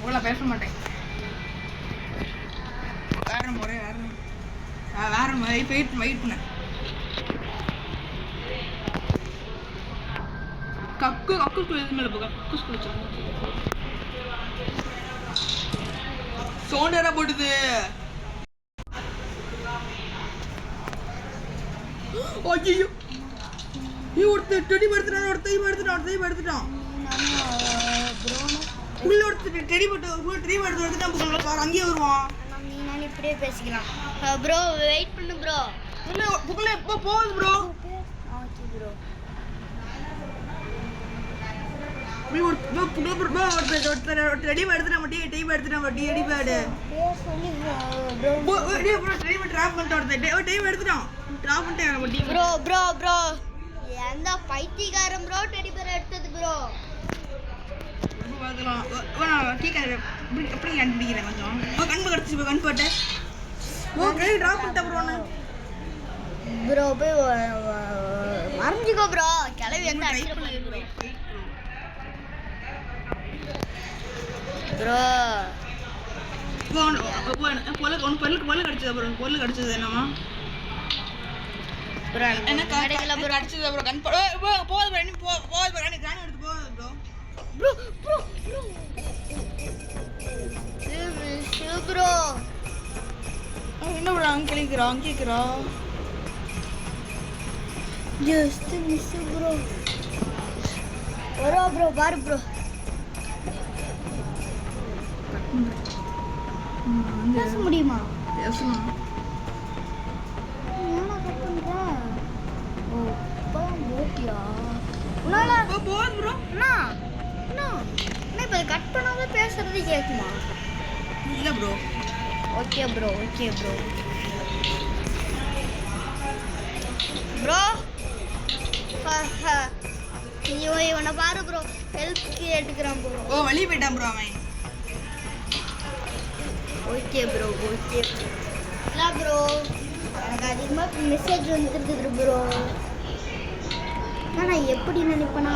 இவ்வளோ பேச மாட்டேன். வேற முறை வெயிட் பண்ணேன். கக்கு மேலே போக கக்கு குளிச்சு சோண்டரா போட்டுது. ஐயோ ஒருத்தர் டெடி எடுத்துட்டான். உள்ள ஒருத்தர் டெடி எடுத்துட்டான். அங்கேயே வருவான். இப்படியே பேசிக்கலாம் ப்ரோ. வெயிட் பண்ணு ப்ரோ. புகழ எப்போ போகுது ப்ரோ? Okay bro. எந்த பைத்தியக்காரன் ப்ரோ டெடி பேர் எடுத்தது ப்ரோ? ப்ரோ போய் மறைஞ்சிக்கோ ப்ரோ. கிளவி வந்து பொருள் கிடைச்சது என்னமா என்ன ப்ரோ அங்க கேக்குறா ஜஸ்ட் மிஸ் ப்ரோ. வரோ ப்ரோ பாரு ப்ரோ. பேச முடியுமா? பேசணும். என்ன கட் பண்ற? ஓ போன் போட்டியா? உன்னால போன் ப்ரோ. என்ன இப்ப கட் பண்ணாம பேசுறது கேக்குமா? இல்ல ப்ரோ. Okay bro. ப்ரோ ஐயோ இவனை பாரு ப்ரோ. ஹெல்ப் கேட்டுக்கிறான் ப்ரோ. ஓ வெளிய போயிட்டான் ப்ரோ அவன். Okay bro. இல்ல ப்ரோ எனக்கு அதிகமாக மெசேஜ் வந்துருக்குது ப்ரோ. நான் எப்படி நினைப்பேனா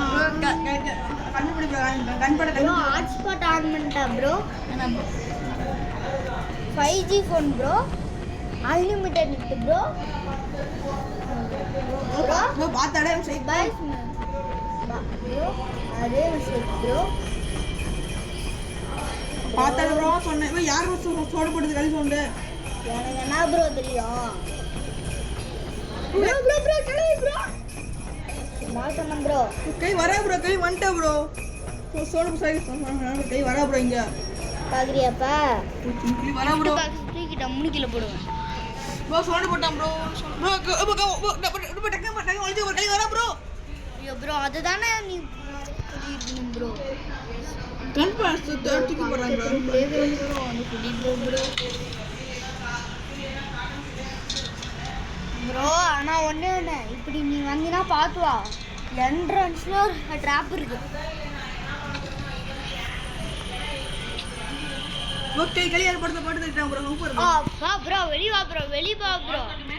ப்ரோ ஹாட்ஸ்பாட் ஆன் பண்ணிட்டா bro. 5G phone bro. Unlimited net bro. Bro பாத்தாடே சைட் பை ப்ரோ. அதே மெசேஜ் ப்ரோ. பாத்தாடே ப்ரோ சொன்னேன். யார் சோட போடுது கலி சவுண்ட்? எனக்கு என்ன ப்ரோ தெரியும்? ப்ரோ கலி ப்ரோ. மாட்டேன் ப்ரோ. கை வரா ப்ரோ. கை வந்துட்டா ப்ரோ. சோட சைடு கை வரா ப்ரோ. இங்க பாக்குறியாப்பா? வரா ப்ரோ. தூக்கிட்ட 3 கிலோ போடுவேன் ப்ரோ. சோட போட்டான் ப்ரோ. டக்கு ஒளிஞ்சு ஒரு கை வரா ப்ரோ. ஐயோ ப்ரோ அதுதானே நீ புரியுது ப்ரோ. கன் பாஸ் தூக்கி போறான் ப்ரோ. அந்த குடி ப்ரோ. ப்ரோ ஆனா ஒண்ணே இப்படி நீ வந்தினா பாத்து வா. என்ட்ரன்ஸ்ல ஒரு ட்ராப் இருக்கு. ஓகே கலியார் போட்டு தட்டான் ப்ரோ. Super bro. வா ப்ரோ வெளிய வா ப்ரோ.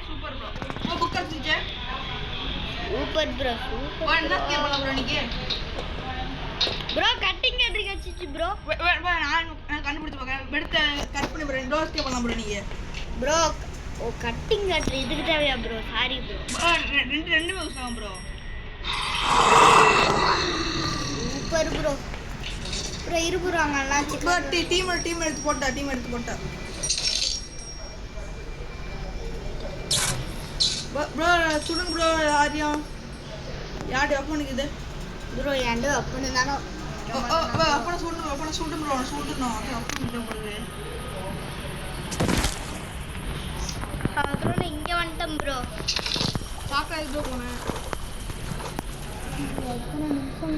Super bro. ஓ புக் அடிச்சிச்சே. Super bro. வா என்ன ஸ்கேல் பண்ணலாம் ப்ரோ நீங்க? ப்ரோ கட்டிங் எட்ரிக் அடிச்சிச்சு ப்ரோ. நான் கண்டுபிடிச்சு பார்க்கறேன். எடுத்து கட் பண்ணி ப்ரோ. டோர் ஸ்கேல் பண்ணலாம் ப்ரோ நீங்க. ப்ரோ ஓ கட்டிங் கட் இதுக்கு தேவையா ப்ரோ? Sorry bro. ரெண்டுமே யூஸ் ஆகும் ப்ரோ. Super bro. ப்ரோ இருபுறாங்க எல்லாம் ப்ரோ டீம் எடுத்து போட்டா ப்ரோ சுடுங்க ப்ரோ. யாரு அப்போ நிக்குது ப்ரோ ஏண்டோ அப்பன்னு தானோ அப்போ சுடு ப்ரோ. சுடுணும் அப்போ நிக்குது போடுது. ப்ரோ இங்க வந்துட்டேன் ப்ரோ. பாக்க இது போனேன். எத்தனை நிமிஷம்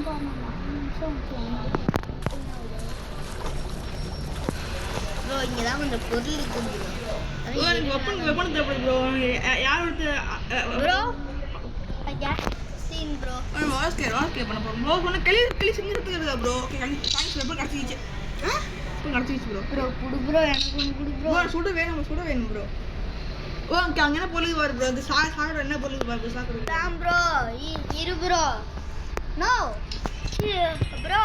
ப்ரோ இங்க தான் கொஞ்சம் பொருள் இருக்கு ப்ரோ. வெப்பன் தேவை ப்ரோ. யார் எடுத்து ப்ரோ சீன் ப்ரோ. வாஸ்கே பண்ண போறோம் ப்ரோ. சொன்ன கிளி சிங்கத்துக்கு இருக்கா ப்ரோ. தேங்க்ஸ் வெப்பன் கடத்திச்சு. கடத்திச்சு ப்ரோ. குடு ப்ரோ. எனக்கு ஒன்று குடு ப்ரோ. சுட வேணும் ப்ரோ. ஓ அங்க என்ன பொருள் வர ப்ரோ? அது சாகற என்ன பொருள் வர சாகற தான் ப்ரோ. இரு ப்ரோ. நோ ப்ரோ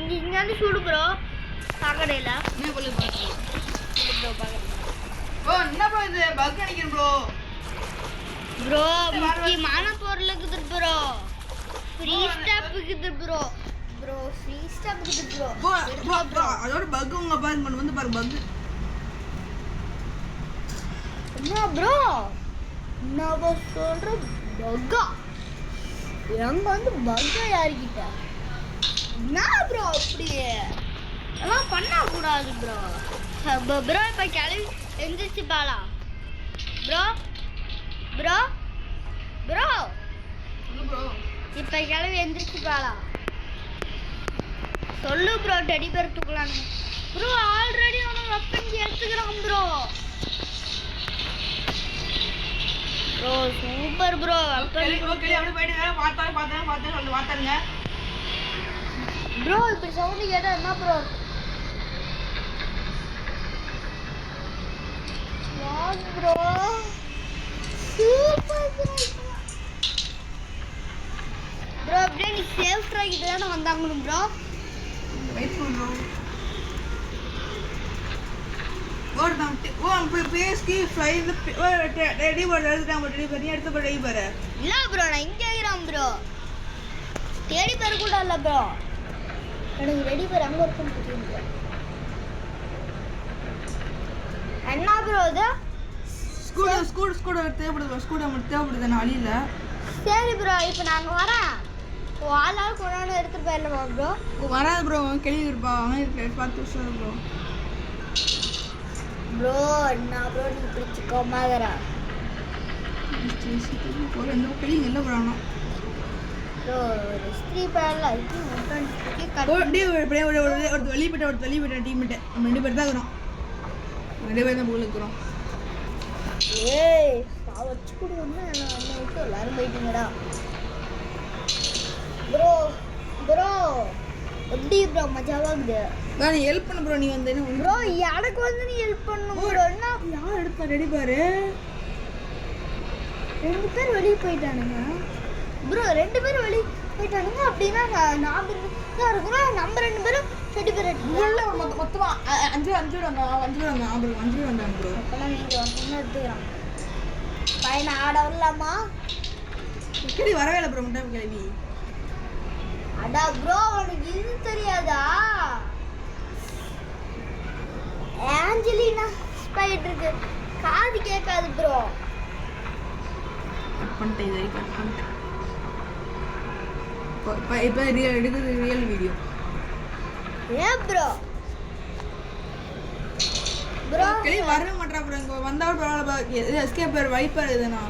இங்க வந்து சுடு ப்ரோ. பார்க்கறேல என்ன பொருள் பாக்குறீங்க ப்ரோ பார்க்கறேன் ப்ரோ என்ன ப்ரோ இது பக் நினைக்கிறேன் ப்ரோ ப்ரோ முக்கியமான பொருள் இருக்குது ப்ரோ ஃப்ரீ ஸ்டாப் இருக்குது ப்ரோ ப்ரோ ஃப்ரீ ஸ்டாப் இருக்குது ப்ரோ ப்ரோ ப்ரோ அதோட பக் உங்க அபார்ட்மெண்ட் வந்து பாரு பக் என்ன ப்ரோ நான் சொல்ற பக்கா எங்க வந்து பக்கா யாருக்கிட்ட என்ன ப்ரோ அப்படி எல்லாம் பண்ணக்கூடாது ப்ரோ ப்ரோ இப்போ கிளம்பி எந்திரிச்சு Bala bro bro bro bro இப்போ கிளம்பி எந்திரிச்சு பாலா சொல்லு ப்ரோ டெடி பேர் தூக்கலான்னு ப்ரோ ஆல்ரெடி அவனை வெப்பன்ஸ் எடுத்துக்கிறான் ப்ரோ ப்ரோ சூப்பர் ப்ரோ கேளு ப்ரோ கேளு அப்படியே போயிடுங்க பார்த்தேன் சொல்லு பார்த்தாருங்க ப்ரோ இப்படி சவுண்ட் கேட்டா என்ன bro what bro super bro அப்படியே நீ சேஃப் ட்ராக்கிட்டு தானே வந்தாங்கணும் ப்ரோ வெயிட் பண்ணுறோம் பேஸ்கி ஃப்ளை ரெடி பண்ண எடுத்துட்டாங்க ரெடி பண்ணி எடுத்து ரெடி பாரு இல்லை ப்ரோ நான் இங்கே இருக்கிறேன் ப்ரோ தேடி பேர் கூட இல்லை ப்ரோ எனக்கு ரெடி பேர் அங்கே இருக்குன்னு தெரியும் ப்ரோ என்ன ப்ரோ இது ஸ்கூட்டர் தேவைப்படுது நான் அழியில சரி ப்ரோ இப்போ நாங்கள் வரேன் ஆளால் கொண்டாந்து எடுத்துகிட்டு போயிடலாமா ப்ரோ வராது ப்ரோ கேள்வி இருப்பா அவன் பார்த்து வருஷம் ப்ரோ ப்ரோ என்ன ப்ரோ நீ இப்படி சிக்கமாகறா ஒரு ரெண்டு கேள்வி இல்லை ப்ரோ ஆனால் ப்ரோ ஒரு ஸ்திரீ பேரில் ஒரு வெளியிட்ட டீம்மேட்டு நம்ம 2 பேர் தான் இருக்கிறோம் 2 பேர் தான் போல இருக்கிறோம் ஏய் நான் வச்சு கொடுக்கணும்னா என்ன விட்டு எல்லாரும் போயிட்டீங்கடா ப்ரோ ப்ரோ எப்படி ப்ரோ மஜாவாகுது நீ ஹெல்ப் பண்ண ப்ரோ நீ வந்து என்ன ப்ரோ எனக்கு வந்து நீ ஹெல்ப் பண்ணணும் ப்ரோ என்ன யார் எடுப்பா ரெடி பாரு 2 பேர் வெளியே போயிட்டானுங்க ப்ரோ 2 பேர் வெளியே போயிட்டானுங்க அப்படின்னா நான் தான் இருக்கிறோம் நம்ம 2 பேரும் செடி பேர் மொத்தமா 5 பேர் வந்தாங்க ப்ரோ அப்பெல்லாம் நீங்கள் வந்து எடுத்துக்கிறோம் பையனை ஆட வரலாமா கிளி வரவே இல்லை ப்ரோ முட்டை கிளவி அடா ப்ரோ உனக்கு இது தெரியாதா ஆஞ்சலினா ஸ்பைடருக்கு காது கேட்காது ப்ரோ கட் பண்ணிட்டேன் இதை கட் பண்ணிட்டேன் இப்போ எடுக்கிறது ரியல் வீடியோ ஏன் ப்ரோ ப்ரோ கிளி வரவே மாட்டா ப்ரோ இங்கே வந்தாலும் பரவாயில்ல எஸ்கேப் பேர் வைப்பர் இதுனா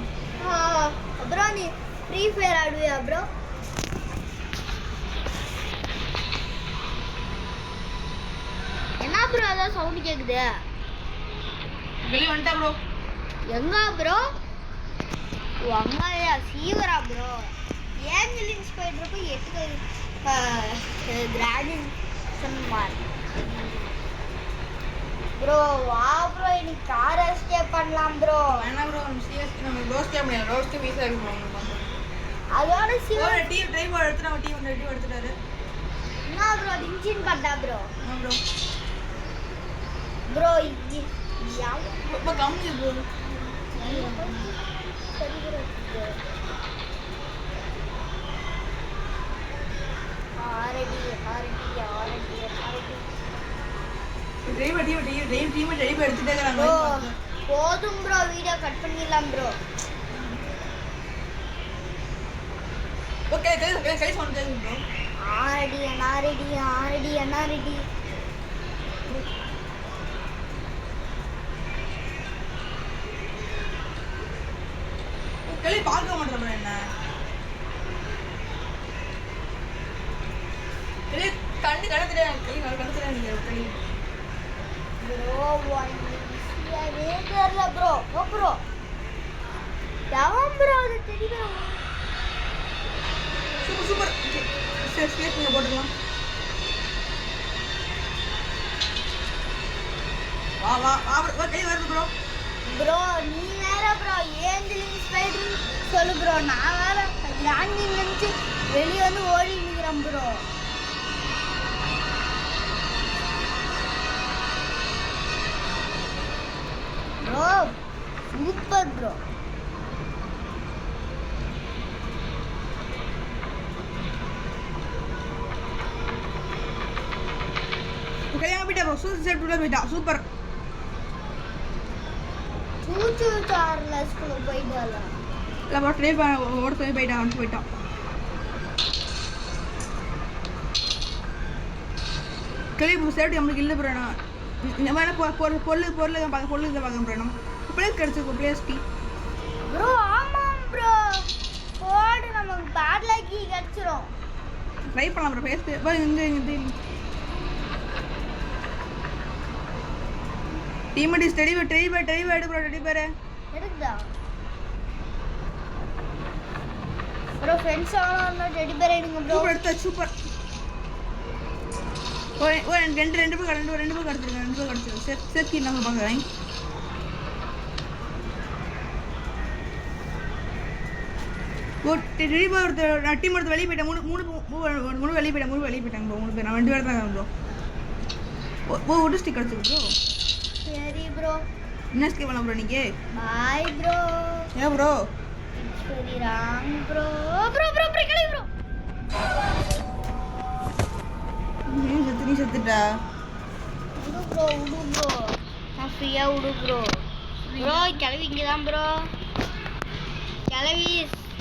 ப்ரோ நீ ஃப்ரீ ஃபயர் ஆடுவியா ப்ரோ என்ன ப்ரோ அதான் சவுண்ட் கேக்குது கிளி வந்துட்டா ப்ரோ எங்க ப்ரோ அங்கயா சீவரா ப்ரோ ஏஞ்சலின் ஸ்பைடர் போய் டிராகன் சொன்னார் ப்ரோ வா ப்ரோ இன்னைக்கு கார் எஸ்கேப் பண்ணலாம் ப்ரோ வேணா ப்ரோ சிஎஸ் நம்ம ரோஸ்கே பண்ணலாம் ரோஸ்கே வீசா இருக்கும் அதோட ஒரு டீம் டிரைவர் எடுத்து நம்ம டீம் ரெடி எடுத்துட்டாரு என்ன ப்ரோ இன்ஜின் பண்ணா ப்ரோ ப்ரோ ப்ரோ ரொம்ப கம்மி ப்ரோ போதும் ப்ரோ வீடியோ கட் பண்ணிடலாம் ப்ரோ ஓகே கை சவுண்ட் கேக்குது ப்ரோ ஆரடி என்ன ரெடி கிளி பார்க்க மாட்டேன் ப்ரோ என்ன கிளி கண்ணு தெரியாது கிளி கண்ணு தெரியாது கிளி ப்ரோ தெரியல ப்ரோ ப்ரோ எவன் ப்ரோ அது தெரியல சூப்பர் ஸ்கேட் நீங்க போட்டுக்கலாம் வா கை வருது ப்ரோ ப்ரோ நீ வேற ப்ரோ ஏஞ்சலின் ஸ்பைடர் சொல்லு ப்ரோ நான் வேற கிராண்டிங் நினைச்சு வெளியே வந்து ஓடி நிற்கிறேன் ப்ரோ சூப்பர் ப்ரோ. கல்யாணம் போயிட்டா ப்ரோ. சூசைட் உள்ள போயிட்டா. சூப்பர். சூச்சு சார்லஸ்க்குள்ள போயிட்டாளா? இல்ல ப்ரோ ட்ரை ஓடுறது போயிட்டான். கிளி சேஃப்டி நம்மளுக்கு இல்லை ப்ரோ. நான் வேணா பொருள் பார்க்க ப்ரோ. நம்ம பிளேஸ் கிடச்சிருக்கோம். பிளேஸ் டீ ப்ரோ. ஆமாம் ப்ரோ. கோடு நமக்கு பேட் லக்கி கிடச்சிரும். ட்ரை பண்ணலாம் ப்ரோ. பேஸ் இங்கே டீமேட் இஸ் ட்ரை எடு ப்ரோ. எடுக்குதா ப்ரோ? ஃப்ரெண்ட்ஸ் ஆனா டெடி பேர் எடுங்க ப்ரோ. சூப்பர் எடுத்தா. சூப்பர். ஓ ரெண்டு பேர் கிடச்சிருக்கு. சேர்க்கி நம்ம பார்க்குறேன். ஓ டெடி பேர் ஒருத்தர் டீம் எடுத்து வெளியே போயிட்டேன். மூணு வெளியே போயிட்டாங்க ப்ரோ. 3 பேர். நான் 2 பேர் தான் ப்ரோ. ஓ ஒரு ஸ்டிக் கிடச்சிருக்கு ப்ரோ. சரி ப்ரோ. என்ன ஸ்கிப் பண்ணலாம் ப்ரோ நீங்க? Bye bro. ஏன் ப்ரோ? சரி ராங் ப்ரோ. ப்ரோ கிளம்பு ப்ரோ. நீ செத்துட்டா. உடு ப்ரோ. நான் ஃப்ரீயா உடு ப்ரோ. கிளவி இங்கே தான் ப்ரோ. கிளவி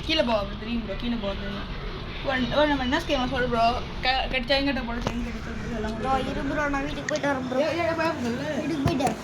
கீழே போ. அப்படி தெரியும் ப்ரோ. கீழே போகிறது நம்ம என்ன ஸ்கீம் சொல்லு ப்ரோ. செயின் கட்ட போட செயின் கட்ட ப்ரோ. இரு ப்ரோ, நான் வீட்டுக்கு போயிட்டு வரேன் ப்ரோ. வீட்டுக்கு போயிட்டேன்.